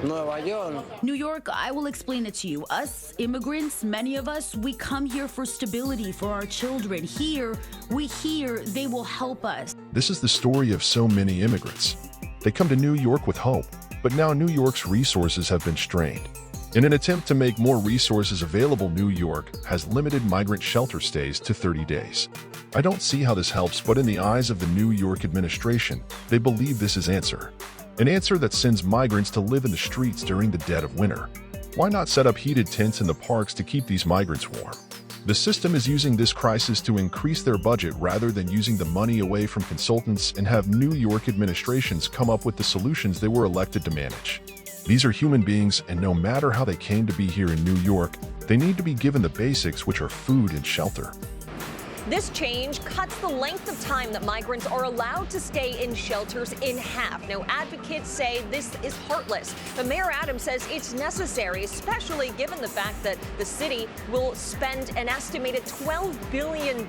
Nueva York. New York, I will explain it to you. Us immigrants, many of us, we come here for stability for our children. Here, we hear they will help us. This is the story of so many immigrants. They come to New York with hope, but now New York's resources have been strained. In an attempt to make more resources available, New York has limited migrant shelter stays to 30 days. I don't see how this helps, but in the eyes of the New York administration, they believe this is an answer that sends migrants to live in the streets during the dead of winter. Why not set up heated tents in the parks to keep these migrants warm? The system is using this crisis to increase their budget rather than using the money away from consultants and have New York administrations come up with the solutions they were elected to manage. These are human beings, and no matter how they came to be here in New York, they need to be given the basics, which are food and shelter. This change cuts the length of time that migrants are allowed to stay in shelters in half. Now, advocates say this is heartless, but Mayor Adams says it's necessary, especially given the fact that the city will spend an estimated $12 billion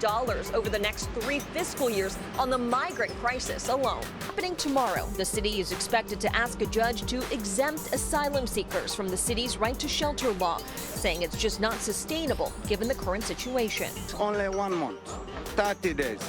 over the next 3 fiscal years on the migrant crisis alone. Happening tomorrow, the city is expected to ask a judge to exempt asylum seekers from the city's right to shelter law, saying it's just not sustainable given the current situation. Only 1 month, 30 days.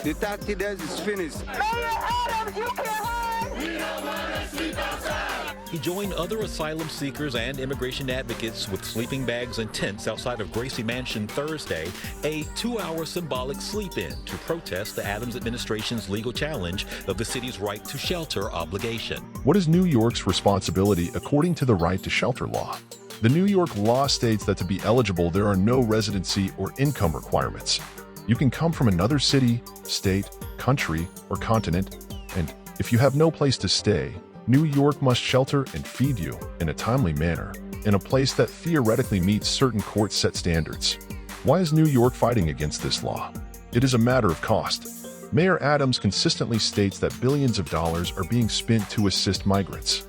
The 30 days is finished. Mayor Adams, you can't hide! We don't want to sleep outside. He joined other asylum seekers and immigration advocates with sleeping bags and tents outside of Gracie Mansion Thursday, a 2-hour symbolic sleep-in to protest the Adams administration's legal challenge of the city's right to shelter obligation. What is New York's responsibility according to the right to shelter law? The New York law states that to be eligible, there are no residency or income requirements. You can come from another city, state, country, or continent, and if you have no place to stay, New York must shelter and feed you in a timely manner in a place that theoretically meets certain court-set standards. Why is New York fighting against this law? It is a matter of cost. Mayor Adams consistently states that billions of dollars are being spent to assist migrants.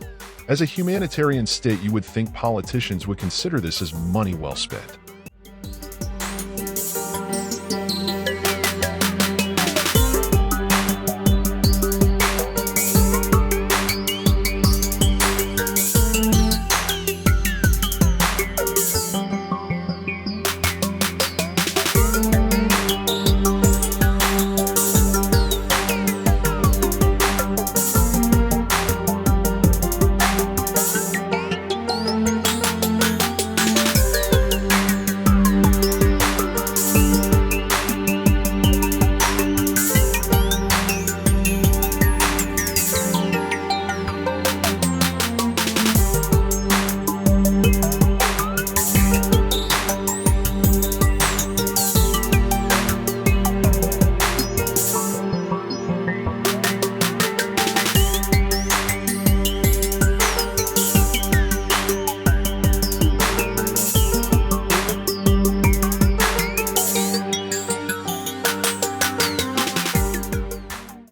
As a humanitarian state, you would think politicians would consider this as money well spent.